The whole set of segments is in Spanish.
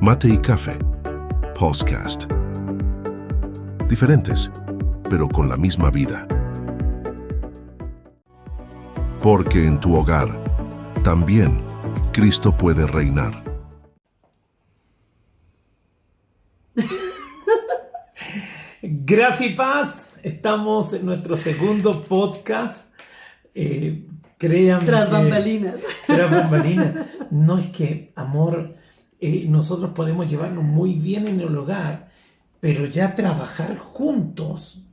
Mate y Café, podcast. Diferentes, pero con la misma vida. Porque en tu hogar, también, Cristo puede reinar. Gracia y paz, estamos en nuestro segundo podcast. Créanme Tras bambalinas. Tras bambalinas. No, es que, amor, nosotros podemos llevarnos muy bien en el hogar, pero ya trabajar juntos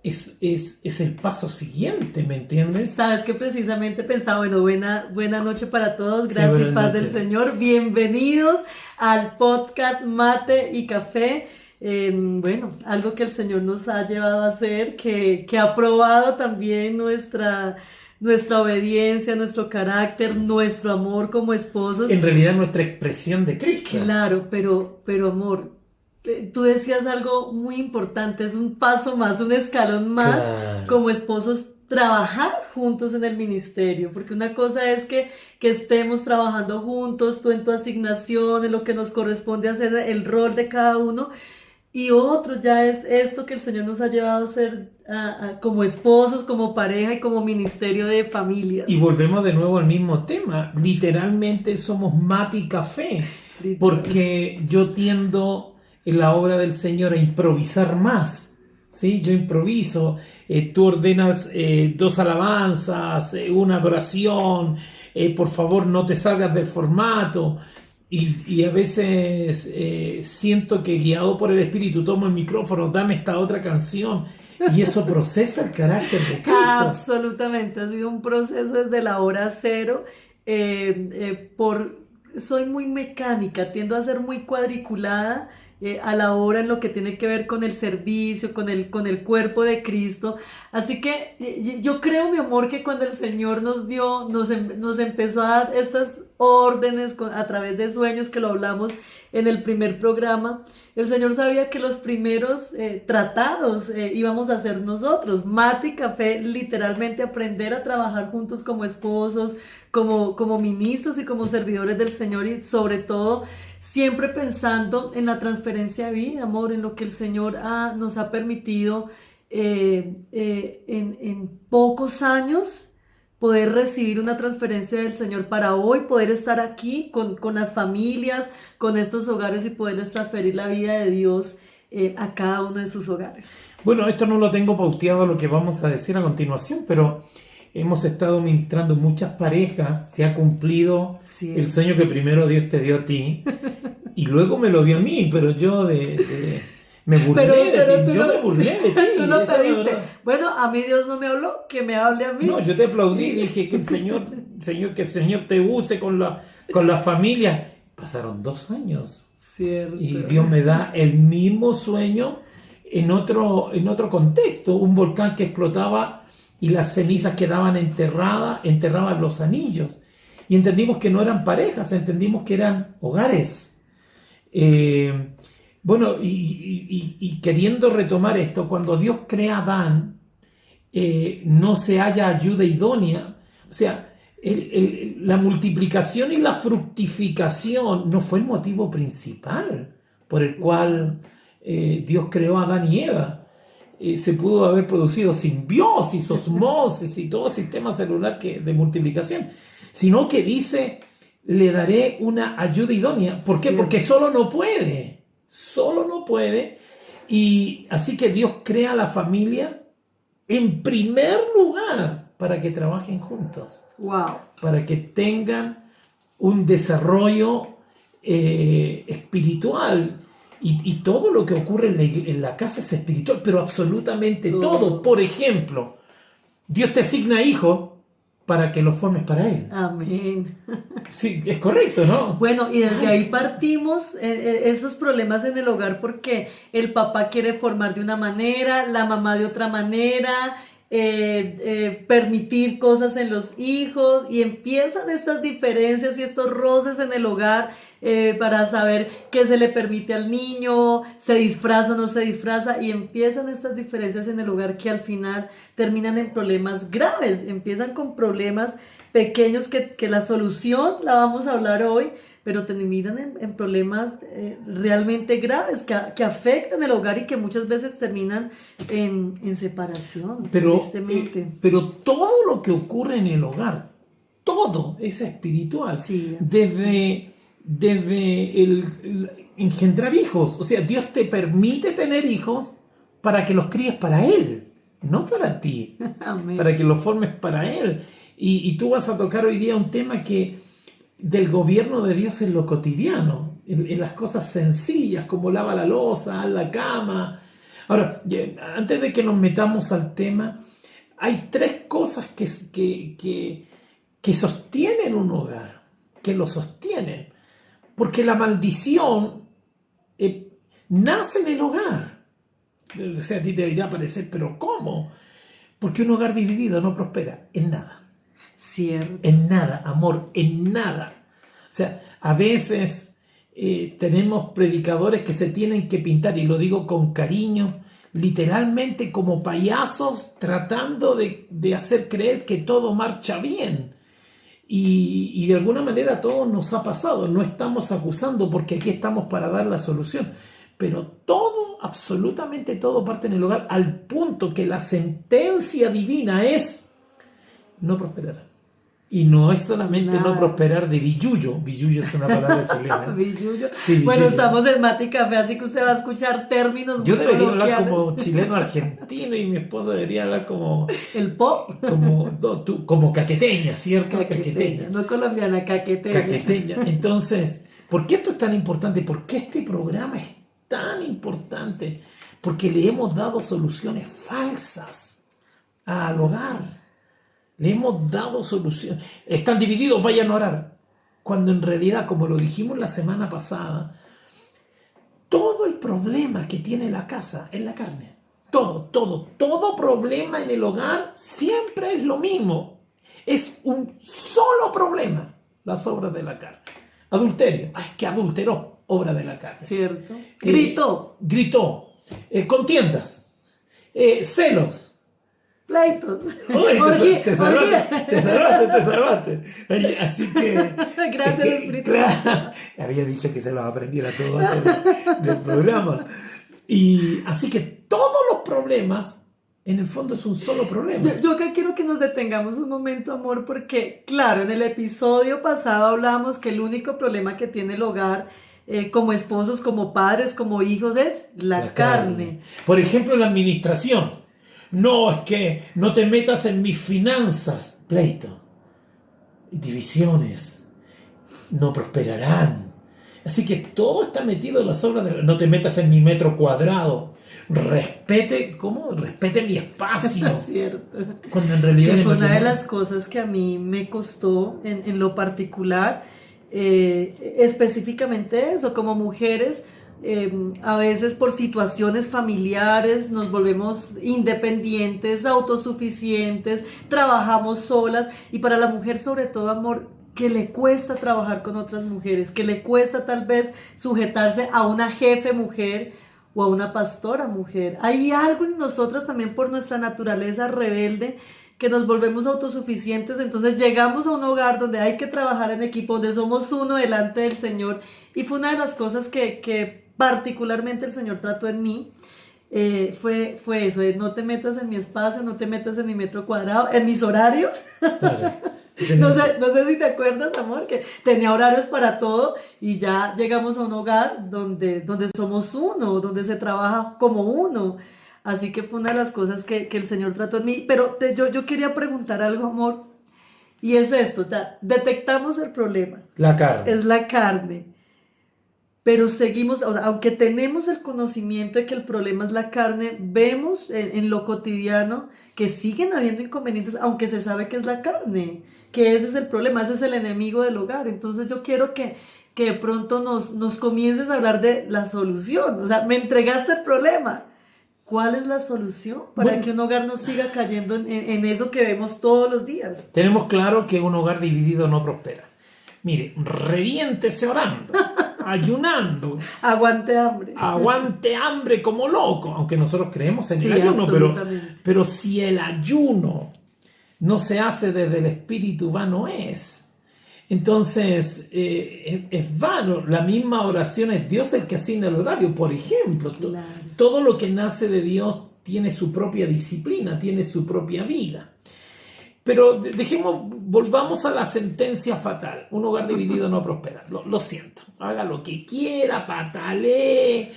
es el paso siguiente, ¿me entiendes? Sabes que precisamente pensaba, buena noche para todos, Sí, gracias y buenas paz noches. del Señor, bienvenidos al podcast Mate y Café. Algo que el Señor nos ha llevado a hacer, que ha probado también nuestra obediencia, nuestro carácter, nuestro amor como esposos. En realidad nuestra expresión de Cristo. Claro, pero amor, tú decías algo muy importante, es un paso más, un escalón más, Claro. como esposos, trabajar juntos en el ministerio, porque una cosa es que estemos trabajando juntos, tú en tu asignación, en lo que nos corresponde hacer, el rol de cada uno, y otro ya es esto que el Señor nos ha llevado a hacer como esposos, como pareja y como ministerio de familias. Y volvemos de nuevo al mismo tema. Literalmente somos mate y café. Porque yo tiendo en la obra del Señor a improvisar más. ¿Sí? Yo improviso. Tú ordenas 2 alabanzas, una adoración. Por favor, no te salgas del formato. Y a veces siento que, guiado por el Espíritu, tomo el micrófono, dame esta otra canción. Y eso procesa el carácter de Cristo. Absolutamente, ha sido un proceso desde la hora cero. Soy muy mecánica, tiendo a ser muy cuadriculada a la hora en lo que tiene que ver con el servicio, con el cuerpo de Cristo. Así que yo creo, mi amor, que cuando el Señor nos empezó a dar estas órdenes a través de sueños, que lo hablamos en el primer programa, el Señor sabía que los primeros tratados íbamos a hacer nosotros, mate y café, literalmente aprender a trabajar juntos como esposos, como ministros y como servidores del Señor, y sobre todo siempre pensando en la transferencia de vida, amor, en lo que el Señor nos ha permitido en pocos años poder recibir una transferencia del Señor para hoy, poder estar aquí con las familias, con estos hogares y poderles transferir la vida de Dios a cada uno de sus hogares. Bueno, esto no lo tengo pauteado lo que vamos a decir a continuación, pero hemos estado ministrando muchas parejas, se ha cumplido Sí. el sueño que primero Dios te dio a ti y luego me lo dio a mí, pero yo me burlé de ti, me burlé de ti. Tú lo esa es la pediste. verdad. Bueno, a mí Dios no me habló, que me hable a mí. No, yo te aplaudí, dije que que el Señor te use con la familia. Pasaron 2 años. Cierto. Y Dios me da el mismo sueño en otro contexto. Un volcán que explotaba y las cenizas quedaban enterraban los anillos. Y entendimos que no eran parejas, entendimos que eran hogares. Bueno, y queriendo retomar esto, cuando Dios crea a Adán, no se halla ayuda idónea. O sea, la multiplicación y la fructificación no fue el motivo principal por el cual Dios creó a Adán y Eva. Se pudo haber producido simbiosis, osmosis y todo sistema celular de multiplicación, sino que dice, le daré una ayuda idónea. ¿Por qué? Sí. Porque solo no puede, y así que Dios crea la familia en primer lugar para que trabajen juntos. Wow. Para que tengan un desarrollo espiritual. Y todo lo que ocurre en la casa es espiritual, pero absolutamente todo. Por ejemplo, Dios te asigna hijos para que los formes para Él. Amén. Sí, es correcto, ¿no? Bueno, y desde ahí partimos esos problemas en el hogar, porque el papá quiere formar de una manera, la mamá de otra manera, permitir cosas en los hijos, y empiezan estas diferencias y estos roces en el hogar para saber qué se le permite al niño, se disfraza o no se disfraza, y empiezan estas diferencias en el hogar que al final terminan en problemas graves, empiezan con problemas pequeños que la solución la vamos a hablar hoy, pero terminan en problemas realmente graves que afectan el hogar y que muchas veces terminan en separación, tristemente. Pero todo lo que ocurre en el hogar, todo es espiritual. Sí. Desde el engendrar hijos. O sea, Dios te permite tener hijos para que los críes para Él, no para ti. Amén. Para que los formes para Él. Y tú vas a tocar hoy día un tema que del gobierno de Dios en lo cotidiano, en las cosas sencillas, como lava la loza, haz la cama. Ahora, antes de que nos metamos al tema, hay tres cosas que sostienen un hogar, que lo sostienen. Porque la maldición nace en el hogar. O sea, a ti te debería parecer, pero ¿cómo? Porque un hogar dividido no prospera en nada. Cierto. En nada, amor, en nada. O sea, a veces tenemos predicadores que se tienen que pintar, y lo digo con cariño, literalmente como payasos tratando de hacer creer que todo marcha bien. Y de alguna manera a todos nos ha pasado. No estamos acusando porque aquí estamos para dar la solución. Pero todo, absolutamente todo parte en el hogar, al punto que la sentencia divina es: no prosperará. Y no es solamente no prosperar de billullo. Billullo es una palabra chilena. Billullo. Sí, billullo. Bueno, estamos en Mati Café, así que usted va a escuchar términos Yo muy debería coloquiales. hablar como chileno argentino y mi esposa debería hablar como... ¿El pop? Como caqueteña, ¿cierto? Caqueteña. No colombiana, caqueteña. Caqueteña. Entonces, ¿por qué esto es tan importante? ¿Por qué este programa es tan importante? Porque le hemos dado soluciones falsas al hogar. Le hemos dado soluciones. Están divididos, vayan a orar. Cuando en realidad, como lo dijimos la semana pasada, todo el problema que tiene la casa es la carne. Todo problema en el hogar siempre es lo mismo. Es un solo problema, las obras de la carne. Adulterio. Ay, que adulteró, obra de la carne. Cierto. Gritó. Contiendas. Celos. Pleitos. Uy, te salvaste. Así que... Gracias, Espíritu. Había dicho que se los aprendiera todo antes del programa. Y así que todos los problemas, en el fondo, es un solo problema. Yo acá quiero que nos detengamos un momento, amor, porque, claro, en el episodio pasado hablábamos que el único problema que tiene el hogar, como esposos, como padres, como hijos, es la carne. Por ejemplo, la administración. No, es que no te metas en mis finanzas. Pleito. Divisiones. No prosperarán. Así que todo está metido en las obras de... No te metas en mi metro cuadrado. Respete mi espacio. Cierto. Cuando en realidad... Que fue una de las cosas que a mí me costó en lo particular. Específicamente eso, como mujeres... a veces por situaciones familiares nos volvemos independientes, autosuficientes, trabajamos solas, y para la mujer sobre todo, amor, que le cuesta trabajar con otras mujeres, que le cuesta tal vez sujetarse a una jefe mujer o a una pastora mujer. Hay algo en nosotras también por nuestra naturaleza rebelde que nos volvemos autosuficientes, entonces llegamos a un hogar donde hay que trabajar en equipo, donde somos uno delante del Señor, y fue una de las cosas que particularmente el Señor trató en mí, fue eso, de no te metas en mi espacio, no te metas en mi metro cuadrado, en mis horarios. No sé si te acuerdas, amor, que tenía horarios para todo, y ya llegamos a un hogar donde somos uno, donde se trabaja como uno. Así que fue una de las cosas que el Señor trató en mí. Pero yo quería preguntar algo, amor, y es esto: detectamos el problema. La carne. Es la carne. Pero seguimos, aunque tenemos el conocimiento de que el problema es la carne, vemos en lo cotidiano que siguen habiendo inconvenientes, aunque se sabe que es la carne, que ese es el problema, ese es el enemigo del hogar. Entonces yo quiero que de pronto nos comiences a hablar de la solución. O sea, me entregaste el problema. ¿Cuál es la solución para que un hogar no siga cayendo en eso que vemos todos los días? Tenemos claro que un hogar dividido no prospera. Mire, reviéntese orando, ayunando. Aguante hambre. Aguante hambre como loco. Aunque nosotros creemos en el ayuno, pero si el ayuno no se hace desde el espíritu, vano es. Entonces, es vano. La misma oración es Dios el que asigna el horario. Por ejemplo, Claro. todo lo que nace de Dios tiene su propia disciplina, tiene su propia vida. Pero volvamos a la sentencia fatal. Un hogar dividido no prospera. Lo siento. Haga lo que quiera, patalee,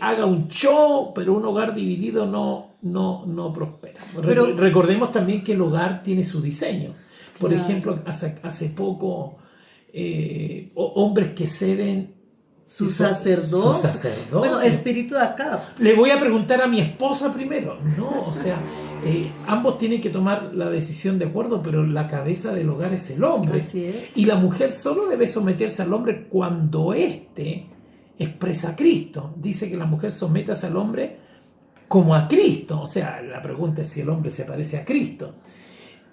haga un show, pero un hogar dividido no prospera. Pero- Recordemos también que el hogar tiene su diseño. Por Claro. ejemplo, hace poco, hombres que ceden Su su sacerdocio. sacerdocio. Bueno, espíritu de acá. Le voy a preguntar a mi esposa primero. No, o sea, ambos tienen que tomar la decisión de acuerdo, pero la cabeza del hogar es el hombre. Así es. Y la mujer solo debe someterse al hombre cuando éste expresa a Cristo. Dice que la mujer sométase al hombre como a Cristo. O sea, la pregunta es si el hombre se parece a Cristo.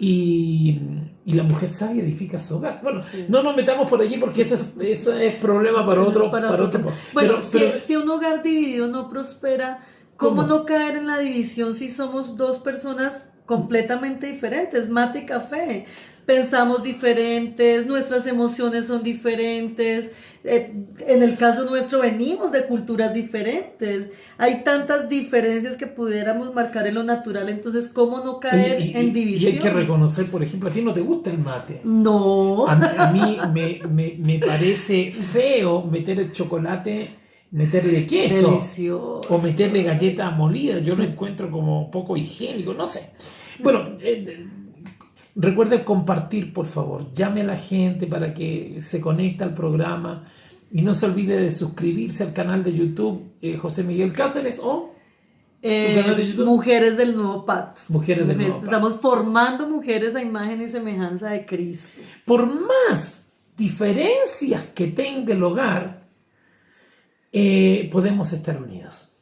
Y la mujer sabia edifica su hogar. Bueno, Sí. no nos metamos por allí porque ese es problema para otro. tema. Bueno, Pero- si un hogar dividido no prospera, ¿cómo no caer en la división si somos dos personas completamente diferentes? Mate y café. Pensamos diferentes, nuestras emociones son diferentes. En el caso nuestro venimos de culturas diferentes. Hay tantas diferencias que pudiéramos marcar en lo natural. Entonces, ¿cómo no caer en Y división? hay que reconocer, por ejemplo, a ti no te gusta el mate. No. A mí me parece feo meter el chocolate, meterle queso Delicioso. o meterle galleta molida. Yo lo encuentro como poco higiénico, no sé. Bueno, recuerde compartir, por favor. Llame a la gente para que se conecte al programa y no se olvide de suscribirse al canal de YouTube José Miguel Cáceres o canal de YouTube? Mujeres del Nuevo Pacto. Mujeres del Nuevo Pacto. Estamos formando mujeres a imagen y semejanza de Cristo. Por más diferencias que tenga el hogar, podemos estar unidos.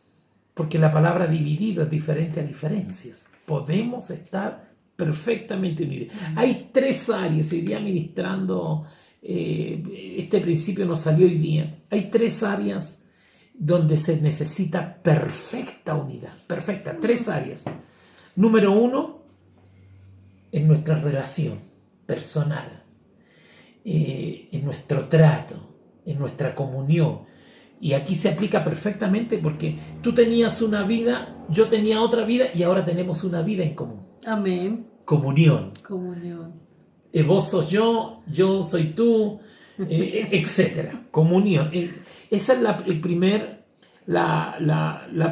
Porque la palabra dividido es diferente a diferencias. Podemos estar perfectamente unidos. Hay 3 áreas. Hoy día ministrando, este principio nos salió hoy día. Hay 3 áreas donde se necesita perfecta unidad. Perfecta, 3 áreas. Número 1, en nuestra relación personal, en nuestro trato, en nuestra comunión. Y aquí se aplica perfectamente porque tú tenías una vida, yo tenía otra vida y ahora tenemos una vida en común. Amén. Comunión. Comunión. Vos sos yo soy tú, etcétera. Comunión. Esa es la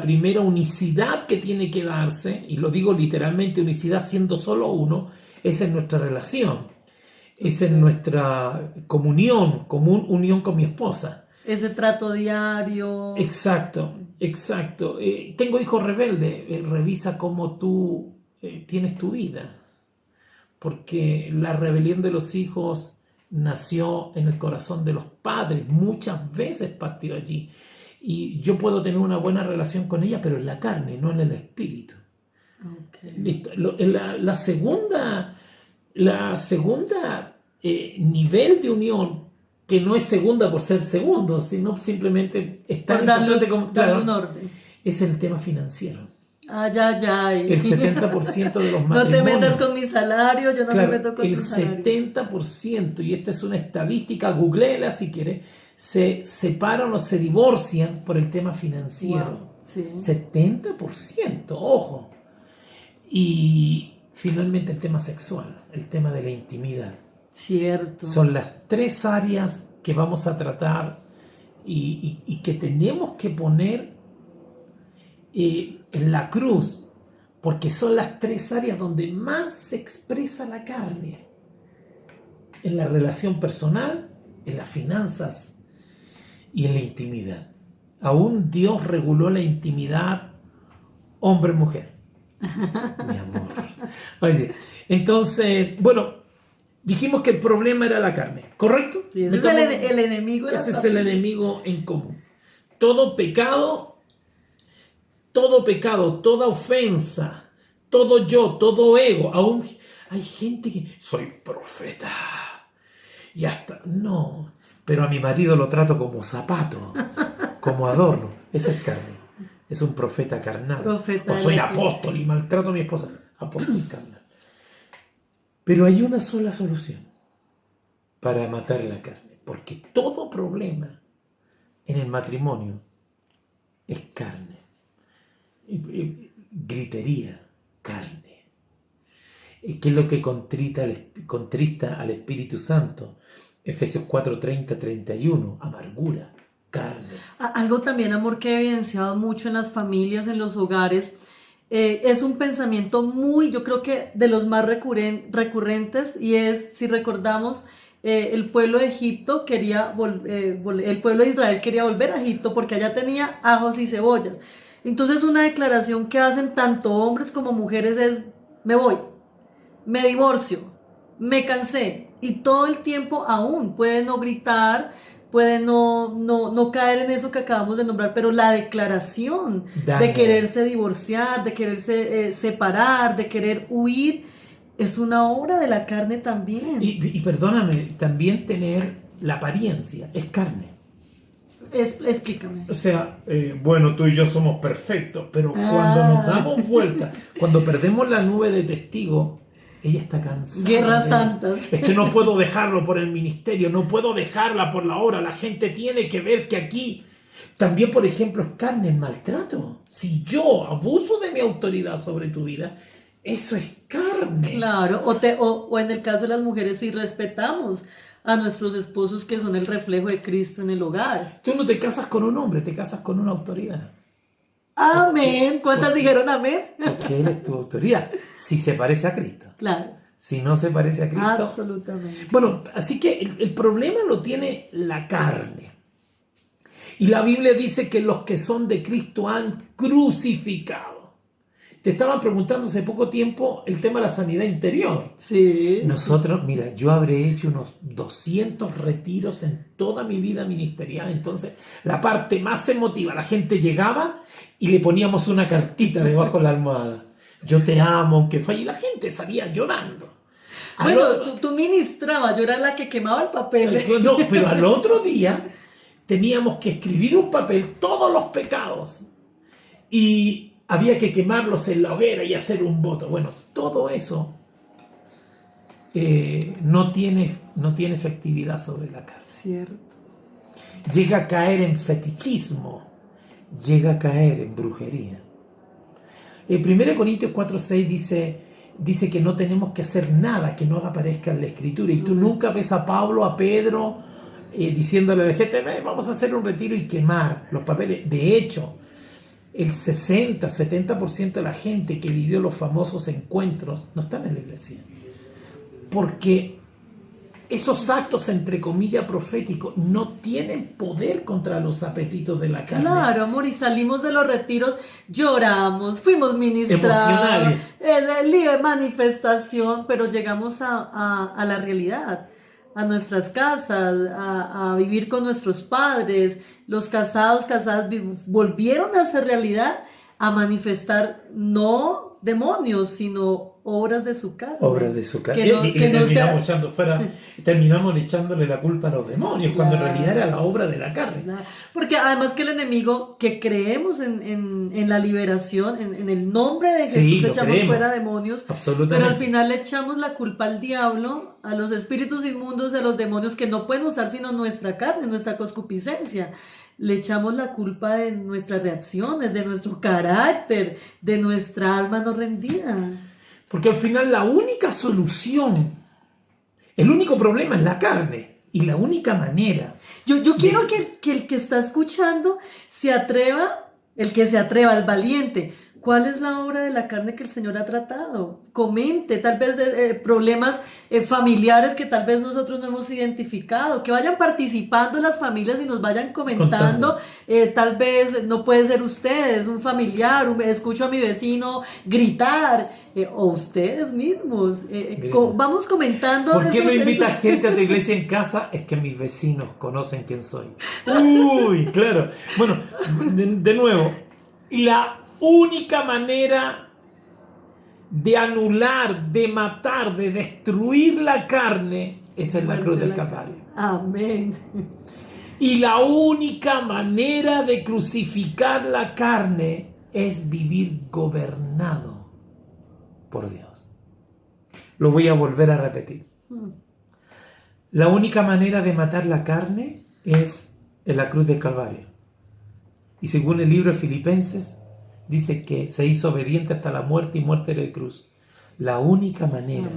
primera unicidad que tiene que darse, y lo digo literalmente, unicidad siendo solo uno, esa es nuestra relación. Esa es nuestra comunión con mi esposa. Ese trato diario. Exacto. Tengo hijos rebeldes, revisa cómo tú tienes tu vida. Porque la rebelión de los hijos nació en el corazón de los padres, muchas veces partió allí. Y yo puedo tener una buena relación con ella, pero en la carne, no en el espíritu. Okay. Listo. La segunda nivel de unión, que no es segunda por ser segundo, sino simplemente estar Por darle como, un orden. es el tema financiero. Ay, ay, ay. El 70% de los matrimonios. No te metas con mi salario, yo no Claro, me meto con el tu salario. 70%, y esta es una estadística, googleela si quieres, se separan o se divorcian por el tema financiero. Wow, sí. 70%, ojo. Y finalmente el tema sexual, el tema de la intimidad. Cierto. Son las 3 áreas que vamos a tratar y que tenemos que poner en la cruz, porque son las 3 áreas donde más se expresa la carne: en la relación personal, en las finanzas y en la intimidad. Aún Dios reguló la intimidad hombre-mujer. Mi amor. Oye, entonces, bueno, dijimos que el problema era la carne, ¿correcto? Sí, ese es el enemigo. Ese es el enemigo en común. Todo pecado, toda ofensa, todo yo, todo ego. Aún hay gente que soy profeta y hasta no, pero a mi marido lo trato como zapato, como adorno. Esa es carne. Es un profeta carnal. Profeta o soy de apóstol y maltrato a mi esposa. Apóstol carnal. Pero hay una sola solución. para matar la carne. Porque todo problema en el matrimonio es carne. Gritería, carne. ¿Qué es lo que contrista al Espíritu Santo? Efesios 4:30-31, amargura, carne. Algo también, amor, que he evidenciado mucho en las familias, en los hogares, es un pensamiento muy, yo creo que de los más recurrentes, y es, si recordamos, el pueblo de Egipto quería el pueblo de Israel quería volver a Egipto porque allá tenía ajos y cebollas. Entonces una declaración que hacen tanto hombres como mujeres es: me voy, me divorcio, me cansé. Y todo el tiempo aún puede no gritar, puede no caer en eso que acabamos de nombrar, pero la declaración de quererse divorciar, de quererse separar, de querer huir, es una obra de la carne también. Y perdóname, también tener la apariencia es carne. Explícame. O sea, bueno, tú y yo somos perfectos, pero cuando nos damos vuelta, cuando perdemos la nube de testigos, ella está cansada. Guerras santas. Es que no puedo dejarlo por el ministerio, no puedo dejarla por la obra. La gente tiene que ver que aquí también, por ejemplo, es carne el maltrato. Si yo abuso de mi autoridad sobre tu vida, eso es carne. Claro, o en el caso de las mujeres, si respetamos a nuestros esposos, que son el reflejo de Cristo en el hogar. Tú no te casas con un hombre, te casas con una autoridad. Amén. ¿Cuántas dijeron amén? Porque Él es tu autoridad. Si se parece a Cristo. Claro. Si no se parece a Cristo. Absolutamente. Bueno, así que el problema lo tiene la carne. Y la Biblia dice que los que son de Cristo han crucificado. Te estaban preguntando hace poco tiempo el tema de la sanidad interior. Sí. Nosotros, mira, yo habré hecho unos 200 retiros en toda mi vida ministerial. Entonces, la parte más emotiva, la gente llegaba y le poníamos una cartita debajo de la almohada. Yo te amo, aunque falle. Y la gente salía llorando. Bueno, tú ministrabas, yo era la que quemaba el papel. No, pero al otro día teníamos que escribir un papel, todos los pecados. Y había que quemarlos en la hoguera y hacer un voto. Bueno, todo eso no tiene efectividad sobre la carne. Cierto. Llega a caer en fetichismo, llega a caer en brujería. 1 Corintios 4:6 dice que no tenemos que hacer nada que no aparezca en la Escritura. Y tú nunca ves a Pablo, a Pedro, diciéndole a la gente: vamos a hacer un retiro y quemar los papeles. De hecho, el 60-70% de la gente que vivió los famosos encuentros no están en la iglesia. Porque esos actos, entre comillas, proféticos, no tienen poder contra los apetitos de la carne. Claro, amor, y salimos de los retiros, lloramos, fuimos ministrados. Emocionales. Libre manifestación, pero llegamos a la realidad, a nuestras casas, a vivir con nuestros padres. Los casadas volvieron a hacer realidad, a manifestar no demonios, sino obras de su carne. Obras de su carne. Terminamos echándole la culpa a los demonios, cuando en realidad era la obra de la carne. Porque además que el enemigo, que creemos en la liberación, en el nombre de Jesús, echamos fuera demonios, pero al final le echamos la culpa al diablo, a los espíritus inmundos, a los demonios, que no pueden usar sino nuestra carne, nuestra concupiscencia. Le echamos la culpa de nuestras reacciones, de nuestro carácter, de nuestra alma no rendida. Porque al final la única solución, el único problema es la carne. Y la única manera... Yo quiero que el que está escuchando se atreva, el que se atreva, el valiente. ¿Cuál es la obra de la carne que el Señor ha tratado? Comente, tal vez problemas familiares que tal vez nosotros no hemos identificado. Que vayan participando las familias y nos vayan comentando. Tal vez no puede ser usted, es un familiar, escucho a mi vecino gritar, o ustedes mismos. Vamos comentando. ¿Por qué no invitas gente a tu iglesia en casa? Es que mis vecinos conocen quién soy. Uy, claro. Bueno, de nuevo, la única manera de anular, de matar, de destruir la carne es en la cruz del Calvario. Amén. Y la única manera de crucificar la carne es vivir gobernado por Dios. Lo voy a volver a repetir. La única manera de matar la carne es en la cruz del Calvario. Y según el libro de Filipenses, dice que se hizo obediente hasta la muerte y muerte de cruz. La única manera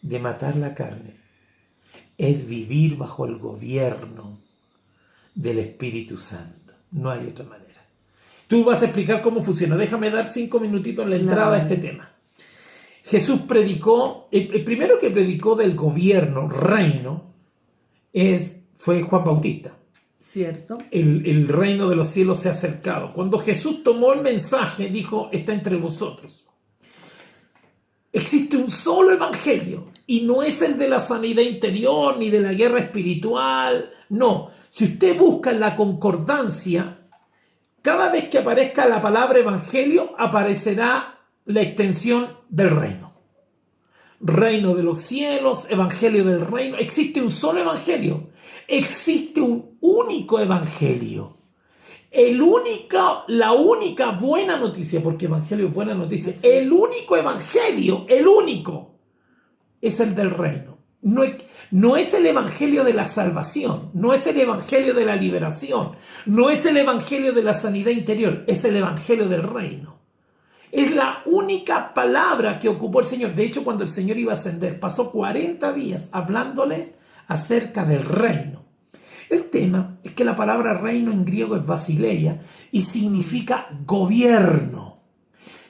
de matar la carne es vivir bajo el gobierno del Espíritu Santo. No hay otra manera. Tú vas a explicar cómo funciona. Déjame dar 5 minutitos en la entrada a este tema. Jesús predicó, el primero que predicó del gobierno, reino, fue Juan Bautista. Cierto. El reino de los cielos se ha acercado. Cuando Jesús tomó el mensaje, dijo, está entre vosotros. Existe un solo evangelio y no es el de la sanidad interior ni de la guerra espiritual. No, si usted busca en la concordancia, cada vez que aparezca la palabra evangelio, aparecerá la extensión del reino. Reino de los cielos, evangelio del reino. Existe un solo evangelio. Existe un único evangelio. La única buena noticia, porque evangelio es buena noticia. El único evangelio, el único, es el del reino. No es el evangelio de la salvación, no es el evangelio de la liberación, no es el evangelio de la sanidad interior, es el evangelio del reino. Es la única palabra que ocupó el Señor. De hecho, cuando el Señor iba a ascender, pasó 40 días hablándoles acerca del reino. El tema es que la palabra reino en griego es basileia y significa gobierno.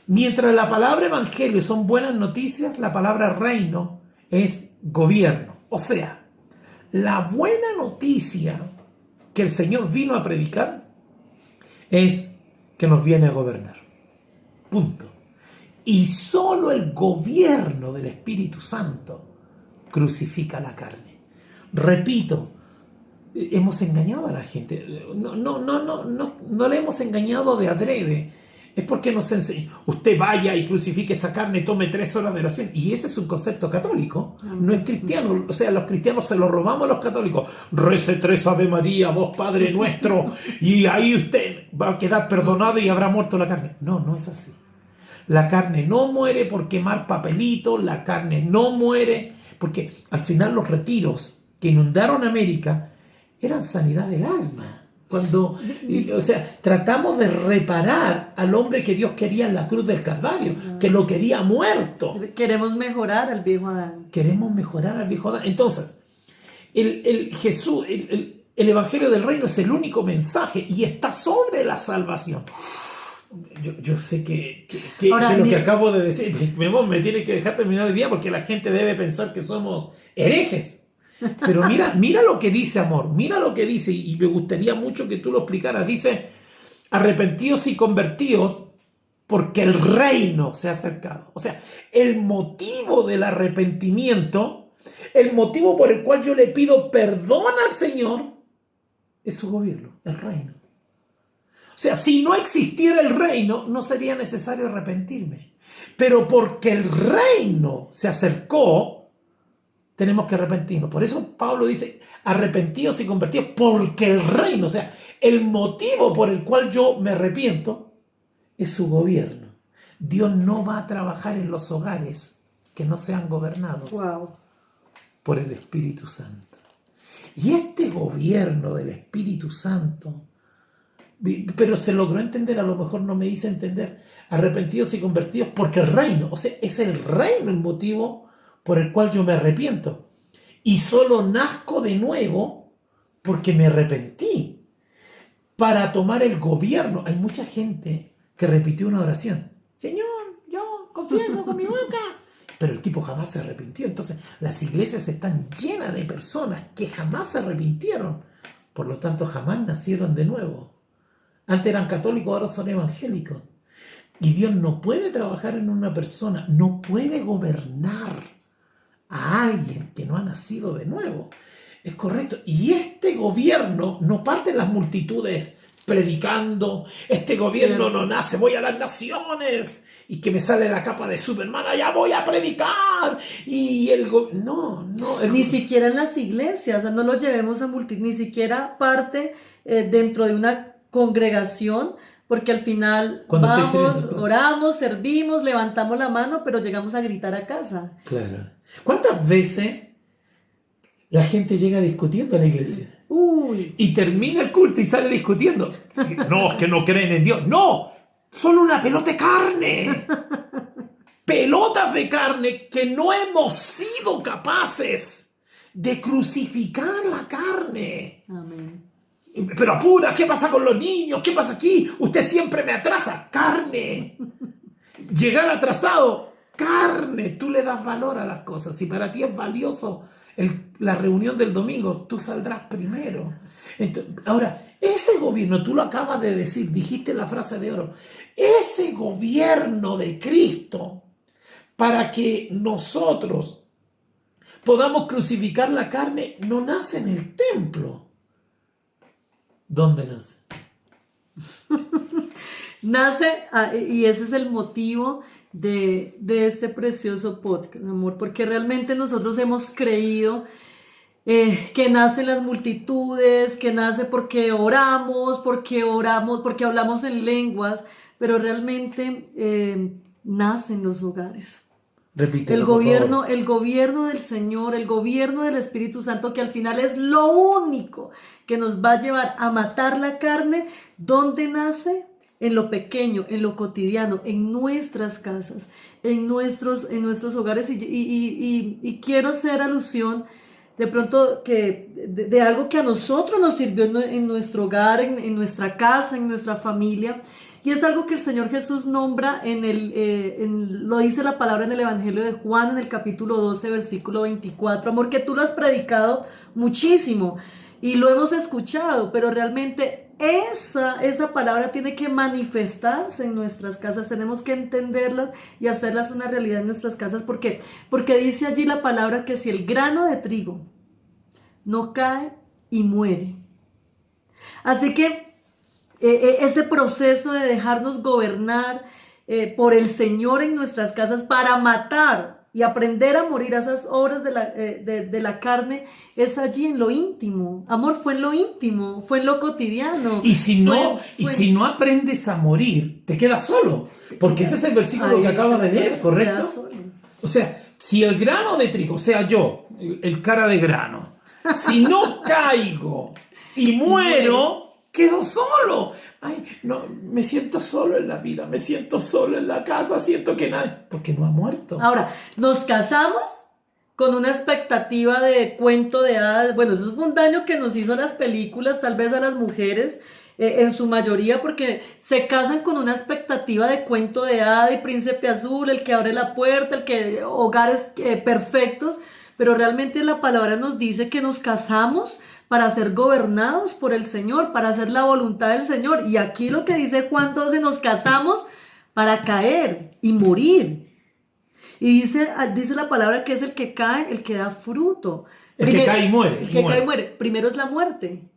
Mientras la palabra evangelio son buenas noticias, la palabra reino es gobierno. O sea, la buena noticia que el Señor vino a predicar es que nos viene a gobernar. Punto. Y solo el gobierno del Espíritu Santo crucifica la carne. Repito, hemos engañado a la gente. No le hemos engañado de adrede. Es porque nos enseña, usted vaya y crucifique esa carne, tome 3 horas de oración. Y ese es un concepto católico, no es cristiano. O sea, los cristianos se lo robamos a los católicos. Rece 3 Ave María, vos Padre Nuestro, y ahí usted va a quedar perdonado y habrá muerto la carne. No es así. La carne no muere por quemar papelitos, la carne no muere, porque al final los retiros que inundaron América eran sanidad del alma. Tratamos de reparar al hombre que Dios quería en la cruz del Calvario, que lo quería muerto. Queremos mejorar al viejo Adán. Entonces, el evangelio del reino es el único mensaje y está sobre la salvación. Yo sé que lo que acabo de decir, me tiene que dejar terminar el día porque la gente debe pensar que somos herejes. Pero mira lo que dice, amor, mira lo que dice, y me gustaría mucho que tú lo explicaras. Dice, arrepentíos y convertíos porque el reino se ha acercado. O sea, el motivo del arrepentimiento, el motivo por el cual yo le pido perdón al Señor, es su gobierno, el reino. O sea, si no existiera el reino, no sería necesario arrepentirme. Pero porque el reino se acercó, tenemos que arrepentirnos. Por eso Pablo dice, arrepentidos y convertidos, porque el reino, o sea, el motivo por el cual yo me arrepiento es su gobierno. Dios no va a trabajar en los hogares que no sean gobernados por el Espíritu Santo. Y este gobierno del Espíritu Santo, pero se logró entender, a lo mejor no me hice entender, arrepentidos y convertidos porque el reino, o sea, es el reino el motivo por el cual yo me arrepiento. Y solo nazco de nuevo porque me arrepentí. Para tomar el gobierno. Hay mucha gente que repitió una oración. Señor, yo confieso con mi boca. Pero el tipo jamás se arrepintió. Entonces, las iglesias están llenas de personas que jamás se arrepintieron. Por lo tanto, jamás nacieron de nuevo. Antes eran católicos, ahora son evangélicos. Y Dios no puede trabajar en una persona, no puede gobernar a alguien que no ha nacido de nuevo. Es correcto. Y este gobierno no parte en las multitudes predicando. Este gobierno no nace, voy a las naciones y que me sale la capa de Superman, ya voy a predicar. Y Ni siquiera en las iglesias, o sea, no lo llevemos a multitud, ni siquiera parte dentro de una congregación, porque al final vamos, oramos, servimos, levantamos la mano, pero llegamos a gritar a casa. Claro. ¿Cuántas veces La gente llega discutiendo a la iglesia. Uy, Y termina el culto y sale discutiendo. No, es que no creen en Dios. ¡No! Solo una pelota de carne. Pelotas de carne que no hemos sido capaces de crucificar la carne. amén. Pero apura, ¿qué pasa con los niños? ¿Qué pasa aquí? Usted siempre me atrasa. Carne. Llegar atrasado. Carne. Tú le das valor a las cosas. Si para ti es valioso la reunión del domingo, tú saldrás primero. Entonces, ahora, ese gobierno, tú lo acabas de decir, dijiste la frase de oro, ese gobierno de Cristo, para que nosotros podamos crucificar la carne, no nace en el templo. ¿Dónde nace? Nace, y ese es el motivo de este precioso podcast, amor, porque realmente nosotros hemos creído que nace en las multitudes, que nace porque oramos, porque hablamos en lenguas, pero realmente nace en los hogares. Repítelo, El gobierno del Señor, el gobierno del Espíritu Santo, que al final es lo único que nos va a llevar a matar la carne. ¿Dónde nace? En lo pequeño, en lo cotidiano, en nuestras casas, en nuestros hogares. Y quiero hacer alusión de pronto de algo que a nosotros nos sirvió en nuestro hogar, en nuestra casa, en nuestra familia. Y es algo que el Señor Jesús nombra lo dice la palabra en el Evangelio de Juan, en el capítulo 12, versículo 24. Amor, que tú lo has predicado muchísimo y lo hemos escuchado, pero realmente esa palabra tiene que manifestarse en nuestras casas. Tenemos que entenderlas y hacerlas una realidad en nuestras casas, porque dice allí la palabra que si el grano de trigo no cae y muere. Así que ese proceso de dejarnos gobernar por el Señor en nuestras casas para matar y aprender a morir a esas obras de la carne es allí en lo íntimo. Amor, fue en lo íntimo, fue en lo cotidiano. Y si no aprendes a morir, te quedas solo. Porque ese es el versículo que acabas de leer, ¿correcto? O sea, si el grano de trigo, o sea, yo, el cara de grano, si no caigo y muero, quedo solo. Ay, no, me siento solo en la vida, me siento solo en la casa, siento que nadie, porque no ha muerto. Ahora, nos casamos con una expectativa de cuento de hadas. Bueno, eso fue un daño que nos hizo las películas, tal vez a las mujeres, en su mayoría, porque se casan con una expectativa de cuento de hada y príncipe azul, el que abre la puerta, hogares perfectos, pero realmente la palabra nos dice que nos casamos para ser gobernados por el Señor, para hacer la voluntad del Señor. Y aquí lo que dice Juan 12, nos casamos para caer y morir. Y dice la palabra que es el que cae, el que da fruto. Que cae y muere. El que cae y muere. Primero es la muerte.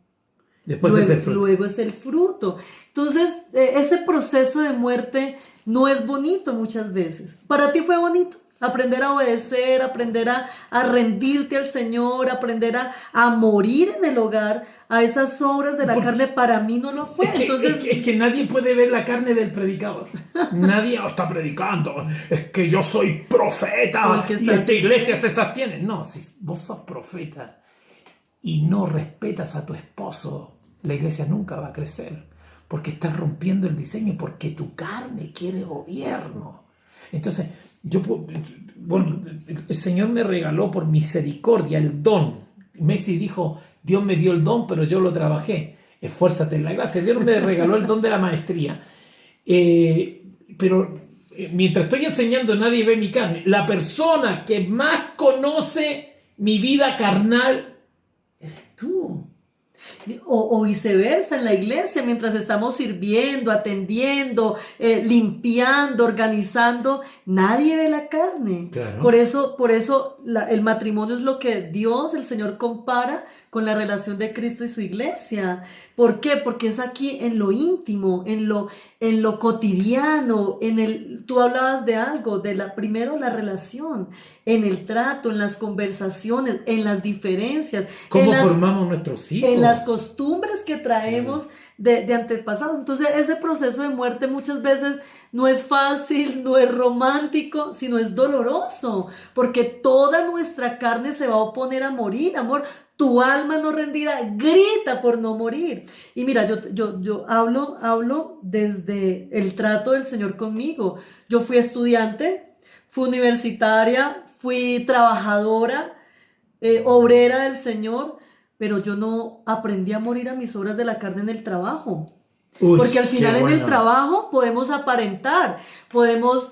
Después es el fruto. Luego es el fruto. Entonces, ese proceso de muerte no es bonito muchas veces. Para ti fue bonito. Aprender a obedecer, aprender a rendirte al Señor, aprender a morir en el hogar, a esas obras de la carne, para mí no lo fue. Es que nadie puede ver la carne del predicador. Nadie está predicando. Es que yo soy profeta y esta iglesia se sostiene. No, si vos sos profeta y no respetas a tu esposo, la iglesia nunca va a crecer. Porque estás rompiendo el diseño, porque tu carne quiere gobierno. Entonces, el Señor me regaló por misericordia el don. Messi dijo, Dios me dio el don, pero yo lo trabajé. Esfuérzate en la gracia. Dios me regaló el don de la maestría. Pero mientras estoy enseñando, nadie ve mi carne. La persona que más conoce mi vida carnal eres tú. O viceversa, en la iglesia, mientras estamos sirviendo, atendiendo, limpiando, organizando, nadie ve la carne. Claro. Por eso el matrimonio es lo que Dios, el Señor, compara con la relación de Cristo y su iglesia. ¿Por qué? Porque es aquí en lo íntimo, en lo cotidiano, tú hablabas de algo, primero la relación, en el trato, en las conversaciones, en las diferencias. ¿Cómo formamos nuestros hijos? En las costumbres que traemos de antepasados. Entonces ese proceso de muerte muchas veces no es fácil, no es romántico, sino es doloroso, porque toda nuestra carne se va a oponer a morir, amor. Tu alma no rendida grita por no morir. Y mira, yo hablo desde el trato del Señor conmigo. Yo fui estudiante, fui universitaria, fui trabajadora, obrera del Señor, pero yo no aprendí a morir a mis obras de la carne en el trabajo. Uy, porque al final qué en el bueno. trabajo podemos aparentar, podemos,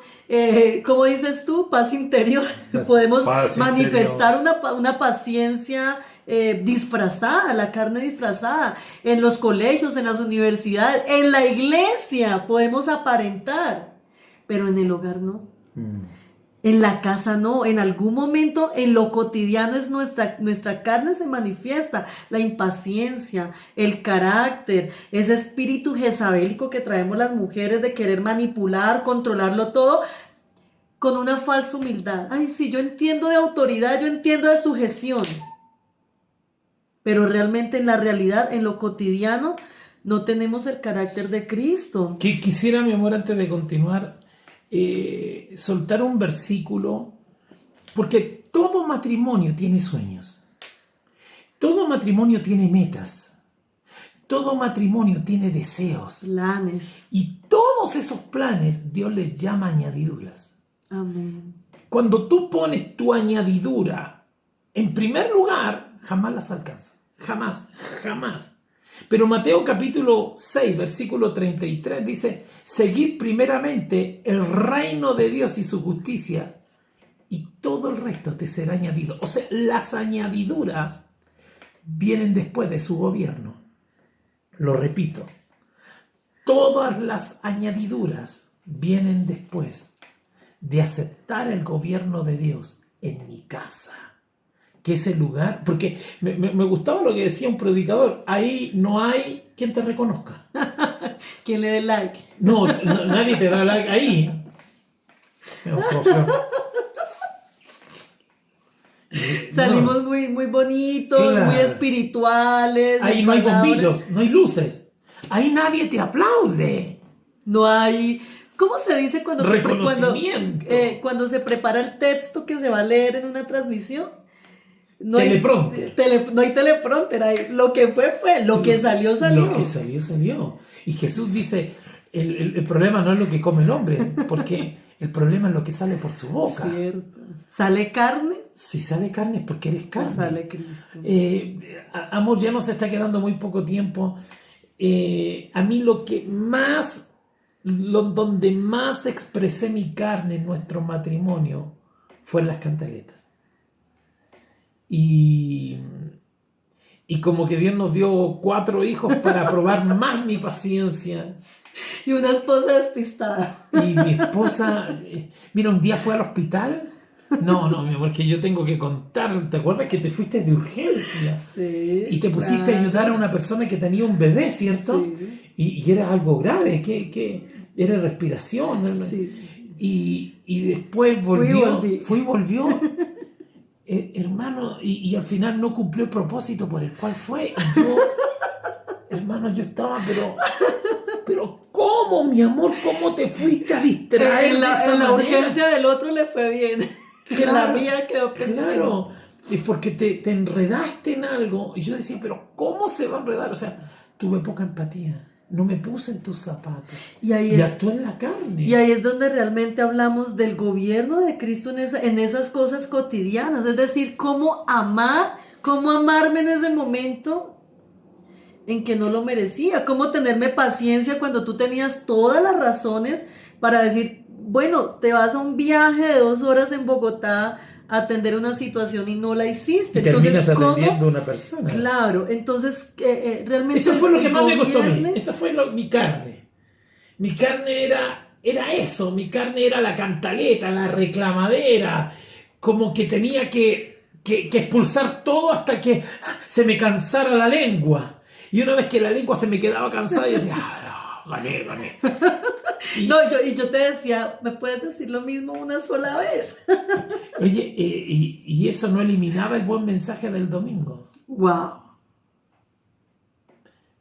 como dices tú, paz interior, podemos Paz manifestar una paciencia disfrazada, la carne disfrazada. En los colegios, en las universidades, en la iglesia podemos aparentar, pero en el hogar no. En la casa no, en algún momento en lo cotidiano es nuestra carne se manifiesta, la impaciencia, el carácter, ese espíritu jezabélico que traemos las mujeres de querer manipular, controlarlo todo con una falsa humildad. Ay, sí, yo entiendo de autoridad, yo entiendo de sujeción, pero realmente en la realidad, en lo cotidiano, no tenemos el carácter de Cristo. Quisiera, mi amor, antes de continuar, soltar un versículo, porque todo matrimonio tiene sueños, todo matrimonio tiene metas, todo matrimonio tiene deseos, Planes. y todos esos planes Dios les llama añadiduras. Amén. Cuando tú pones tu añadidura en primer lugar, jamás las alcanzas, jamás. Pero Mateo capítulo 6, versículo 33 dice: seguid primeramente el reino de Dios y su justicia, y todo el resto te será añadido. O sea, las añadiduras vienen después de su gobierno. Lo repito, todas las añadiduras vienen después de aceptar el gobierno de Dios en mi casa, que es el lugar, porque me gustaba lo que decía un predicador: ahí no hay quien te reconozca. ¿Quién le dé like? No, nadie te da like ahí. Salimos muy bonitos, Claro. muy espirituales. Ahí en no hay palabras. bombillos, no hay luces. Ahí nadie te aplaude. No hay. ¿Cómo se dice cuando Reconocimiento. cuando se prepara el texto que se va a leer en una transmisión? No Teleprompter. No hay teleprompter. Lo que fue, lo que salió. Lo que salió. Y Jesús dice: el problema no es lo que come el hombre, porque el problema es lo que sale por su boca. Cierto. ¿Sale carne? Si sale carne es porque eres carne. Sale Cristo. Amor, ya nos está quedando muy poco tiempo. A mí donde más expresé mi carne en nuestro matrimonio fue en las cantaletas. Y como que Dios nos dio 4 hijos para probar más mi paciencia. Y una esposa despistada. Y mi esposa, mira, un día fue al hospital. No, mi amor, que yo tengo que contar. ¿Te acuerdas que te fuiste de urgencia? Sí. Y te pusiste a ayudar a una persona que tenía un bebé, ¿cierto? Sí. Y era algo grave, que era respiración. Sí. Y después volvió. Fui y volví. Hermano, y al final no cumplió el propósito por el cual fue. Y yo, hermano, yo estaba, pero ¿cómo, mi amor? ¿Cómo te fuiste a distraer En de esa la manera? urgencia del otro le fue bien. Claro, La mía quedó pendiente. Claro, es porque te enredaste en algo. Y yo decía, pero ¿cómo se va a enredar? O sea, tuve poca empatía. No me puse en tus zapatos. Y actué en la carne. Y ahí es donde realmente hablamos del gobierno de Cristo en esas cosas cotidianas. Es decir, cómo amarme en ese momento en que no lo merecía. Cómo tenerme paciencia cuando tú tenías todas las razones para decir: bueno, te vas a un viaje de 2 horas en Bogotá a atender una situación y no la hiciste. Y terminas Entonces, atendiendo a una persona. Claro, entonces realmente... Eso fue lo que más me costó a mí. gobierno... Esa fue mi carne. Mi carne era eso. Mi carne era la cantaleta, la reclamadera. Como que tenía que expulsar todo hasta que se me cansara la lengua. Y una vez que la lengua se me quedaba cansada, yo decía: no, gané. Y yo te decía: ¿me puedes decir lo mismo una sola vez? Oye, y eso no eliminaba el buen mensaje del domingo. Wow.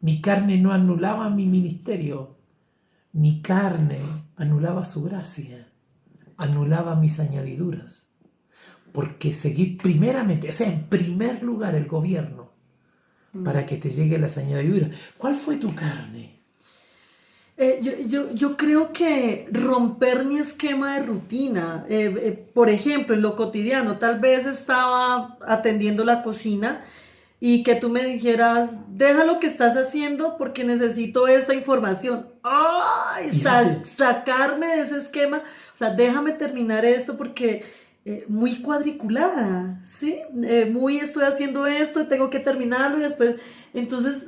Mi carne no anulaba mi ministerio. Mi carne anulaba su gracia, anulaba mis añadiduras. Porque seguir primeramente, o sea, en primer lugar el gobierno, para que te lleguen las añadiduras. ¿Cuál fue tu carne? Yo creo que romper mi esquema de rutina, por ejemplo, en lo cotidiano, tal vez estaba atendiendo la cocina y que tú me dijeras, deja lo que estás haciendo porque necesito esta información. ¡Ay! Sacarme de ese esquema, o sea, déjame terminar esto porque muy cuadriculada, ¿sí? Muy estoy haciendo esto, tengo que terminarlo y después, entonces,